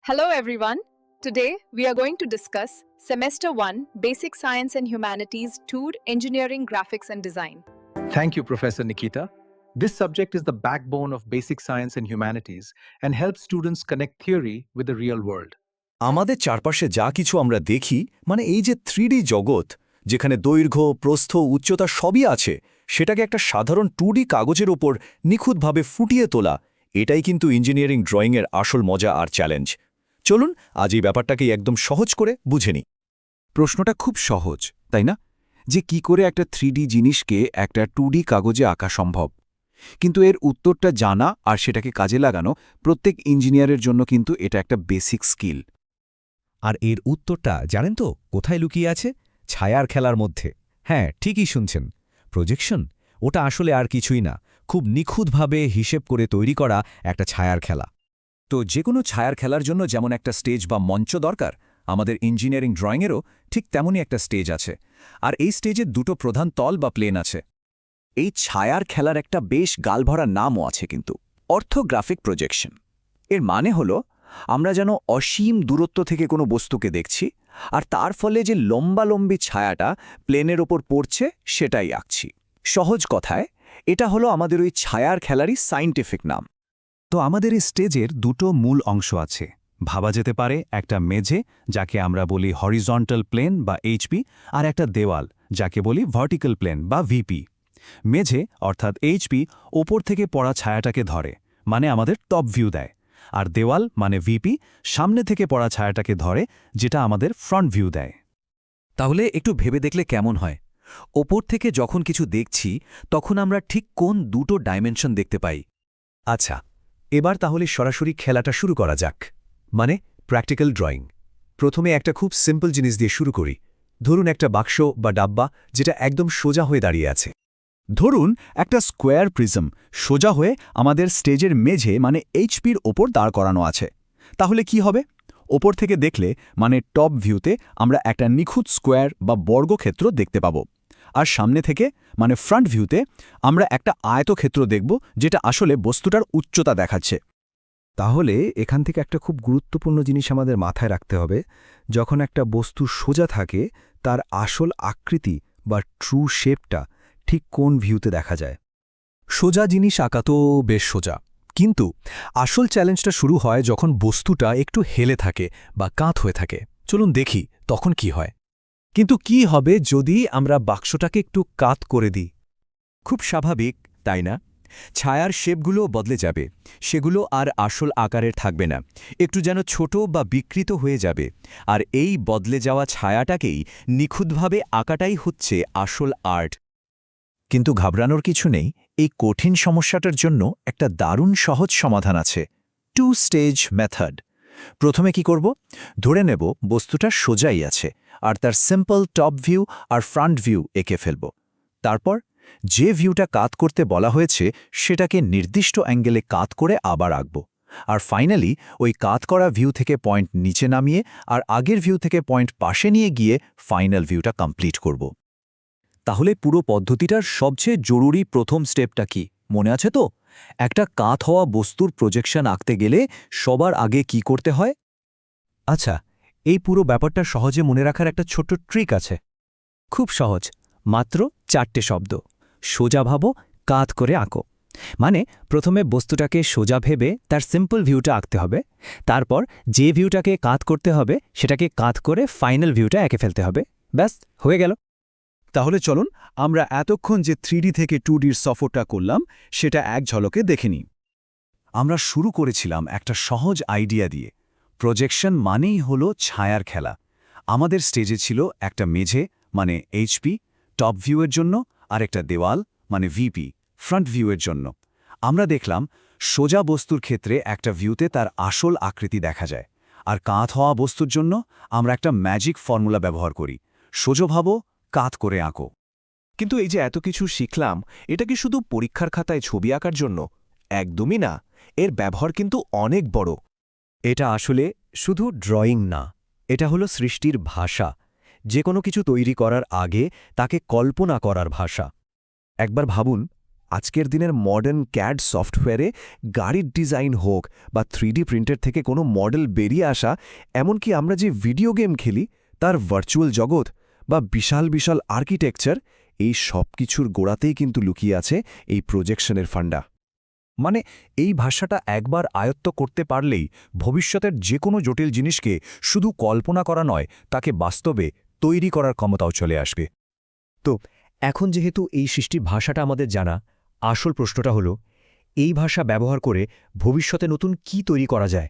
Hello everyone. Today we are going to discuss Semester 1 Basic Science and Humanities 2 Engineering Graphics and Design. Thank you, Professor Nikita. This subject is the backbone of basic science and humanities and helps students connect theory with the real world. আমাদের চারপাশে যা কিছু আমরা দেখি এই যে 3D জগৎ যেখানে দৈর্ঘ্য প্রস্থ উচ্চতা সবই আছে সেটাকে একটা সাধারণ 2D কাগজের উপর নিখুঁতভাবে ফুটিয়ে তোলা এটাই কিন্তু ইঞ্জিনিয়ারিং ড্রয়িংয়ের আসল মজা আর চ্যালেঞ্জ। চলুন আজ এই ব্যাপারটাকে একদম সহজ করে বুঝে নিই। প্রশ্নটা খুব সহজ তাই না, যে কি করে একটা 3D জিনিসকে একটা 2D কাগজে আঁকা সম্ভব, কিন্তু এর উত্তরটা জানা আর সেটাকে কাজে লাগানো প্রত্যেক ইঞ্জিনিয়ারের জন্য কিন্তু এটা একটা বেসিক স্কিল। আর এর উত্তরটা জানেন তো কোথায় লুকিয়ে আছে? ছায়ার খেলার মধ্যে। হ্যাঁ, ঠিকই শুনছেন। প্রজেকশন ওটা আসলে আর কিছুই না, খুব নিখুঁতভাবে হিসেব করে তৈরি করা একটা ছায়ার খেলা। তো যে কোনো ছায়ার খেলার জন্য যেমন একটা স্টেজ বা মঞ্চ দরকার, আমাদের ইঞ্জিনিয়ারিং ড্রয়িংয়েরও ঠিক তেমনই একটা স্টেজ আছে। আর এই স্টেজের দুটো প্রধান তল বা প্লেন আছে। এই ছায়ার খেলার একটা বেশ গালভরা নামও আছে কিন্তু, অর্থোগ্রাফিক প্রজেকশন। এর মানে হলো আমরা যেন অসীম দূরত্ব থেকে কোনো বস্তুকে দেখছি আর তার ফলে যে লম্বালম্বী ছায়াটা প্লেনের ওপর পড়ছে সেটাই আঁকছি। সহজ কথায় এটা হলো আমাদের ওই ছায়ার খেলারই সায়েন্টিফিক নাম। তো আমাদের এই স্টেজের দুটো মূল অংশ আছে। ভাবা যেতে পারে একটা মেঝে যাকে আমরা বলি হরিজন্টাল প্লেন বা এইচপি, আর একটা দেওয়াল যাকে বলি ভার্টিক্যাল প্লেন বা ভিপি। মেঝে অর্থাৎ এইচপি ওপর থেকে পড়া ছায়াটাকে ধরে, মানে আমাদের টপ ভিউ দেয়, আর দেওয়াল মানে ভিপি সামনে থেকে পড়া ছায়াটাকে ধরে, যেটা আমাদের ফ্রন্ট ভিউ দেয়। তাহলে একটু ভেবে দেখলে কেমন হয়, ওপর থেকে যখন কিছু দেখছি তখন আমরা ঠিক কোন দুটো ডাইমেনশন দেখতে পাই? আচ্ছা, এবার তাহলে সরাসরি খেলাটা শুরু করা যাক, মানে প্র্যাকটিক্যাল ড্রয়িং। প্রথমে একটা খুব সিম্পল জিনিস দিয়ে শুরু করি। ধরুন একটা বাক্স বা ডাব্বা যেটা একদম সোজা হয়ে দাঁড়িয়ে আছে। ধরুন একটা স্কোয়ার প্রিজম সোজা হয়ে আমাদের স্টেজের মেঝে মানে এইচপির ওপর দাঁড় করানো আছে। তাহলে কি হবে? ওপর থেকে দেখলে মানে টপ ভিউতে আমরা একটা নিখুঁত স্কোয়ার বা বর্গক্ষেত্র দেখতে পাব, আর সামনে থেকে মানে ফ্রন্ট ভিউতে আমরা একটা আয়তক্ষেত্র দেখব যেটা আসলে বস্তুটার উচ্চতা দেখাচ্ছে। তাহলে এখান থেকে একটা খুব গুরুত্বপূর্ণ জিনিস আমাদের মাথায় রাখতে হবে, যখন একটা বস্তু সোজা থাকে তার আসল আকৃতি বা ট্রু শেপটা ঠিক কোন ভিউতে দেখা যায়। সোজা জিনিস আঁকা তো বেশ সোজা, কিন্তু আসল চ্যালেঞ্জটা শুরু হয় যখন বস্তুটা একটু হেলে থাকে বা কাত হয়ে থাকে। চলুন দেখি তখন কি হয়। কিন্তু কি হবে যদি আমরা বাক্সটাকে একটু কাত করে দিই? খুব স্বাভাবিক তাই না? ছায়ার শেপগুলো বদলে যাবে, সেগুলো আর আসল আকারের থাকবে না, একটু যেন ছোট বা বিকৃত হয়ে যাবে। আর এই বদলে যাওয়া ছায়াটাকেই নিখুঁতভাবে আঁকাটাই হচ্ছে আসল আর্ট। কিন্তু ঘাবড়ানোর কিছু নেই, এই কঠিন সমস্যাটার জন্য একটা দারুণ সহজ সমাধান আছে, 2 স্টেজ মেথড। প্রথমে কি করব? ধরে নেব বস্তুটা সোজাই আছে আর তার সিম্পল টপ ভিউ আর ফ্রন্ট ভিউ এঁকে ফেলব। তারপর যে ভিউটা কাত করতে বলা হয়েছে সেটাকে নির্দিষ্ট অ্যাঙ্গেলে কাত করে আবার আঁকব। আর ফাইনালি ওই কাত করা ভিউ থেকে পয়েন্ট নিচে নামিয়ে আর আগের ভিউ থেকে পয়েন্ট পাশে নিয়ে গিয়ে ফাইনাল ভিউটা কমপ্লিট করব। তাহলে পুরো পদ্ধতিটার সবচেয়ে জরুরি প্রথম স্টেপটা কি মনে আছে তো? একটা কাত হওয়া বস্তুর প্রজেকশন আঁকতে গেলে সবার আগে কি করতে হয়? আচ্ছা, এই পুরো ব্যাপারটা সহজে মনে রাখার একটা ছোট্ট ট্রিক আছে। খুব সহজ, মাত্র 4টে শব্দ। সোজা ভাবো, কাত করে আঁকো। মানে প্রথমে বস্তুটাকে সোজা ভেবে তার সিম্পল ভিউটা আঁকতে হবে, তারপর যে ভিউটাকে কাত করতে হবে সেটাকে কাত করে ফাইনাল ভিউটা এঁকে ফেলতে হবে। ব্যাস, হয়ে গেল। তাহলে চলুন আমরা এতক্ষণ যে 3D থেকে 2Dর সফরটা করলাম সেটা এক ঝলকে দেখে নিই। আমরা শুরু করেছিলাম একটা সহজ আইডিয়া দিয়ে। প্রজেকশন মানেই হলো ছায়ার খেলা। আমাদের স্টেজে ছিল একটা মেঝে মানে এইচপি টপ ভিউয়ের জন্য, আর একটা দেওয়াল মানে ভিপি ফ্রন্ট ভিউয়ের জন্য। আমরা দেখলাম সোজা বস্তুর ক্ষেত্রে একটা ভিউতে তার আসল আকৃতি দেখা যায়, আর কাত হওয়া বস্তুর জন্য আমরা একটা ম্যাজিক ফর্মুলা ব্যবহার করি, সোজা ভাবো কাত করে আঁকো। কিন্তু এই যে এত কিছু শিখলাম, এটা কি শুধু পরীক্ষার খাতায় ছবি আঁকার জন্য? একদমই না, এর ব্যবহার কিন্তু অনেক বড়। এটা আসলে শুধু ড্রয়িং না, এটা হলো সৃষ্টির ভাষা। যে কোনো কিছু তৈরি করার আগে তাকে কল্পনা করার ভাষা। একবার ভাবুন, আজকের দিনের মডার্ন ক্যাড সফটওয়্যারে গাড়ির ডিজাইন হোক বা 3D প্রিন্টের থেকে কোনো মডেল বেরিয়ে আসা, এমনকি আমরা যে ভিডিও গেম খেলি তার ভার্চুয়াল জগৎ বা বিশাল বিশাল আর্কিটেকচার, এই সব কিছুর গোড়াতেই কিন্তু লুকিয়ে আছে এই প্রজেকশনের ফান্ডা। মানে এই ভাষাটা একবার আয়ত্ত করতে পারলেই ভবিষ্যতের যে কোনো জটিল জিনিসকে শুধু কল্পনা করা নয়, তাকে বাস্তবে তৈরি করার ক্ষমতাও চলে আসবে। তো এখন যেহেতু এই সৃষ্টির ভাষাটা আমাদের জানা, আসল প্রশ্নটা হলো এই ভাষা ব্যবহার করে ভবিষ্যতে নতুন কি তৈরি করা যায়।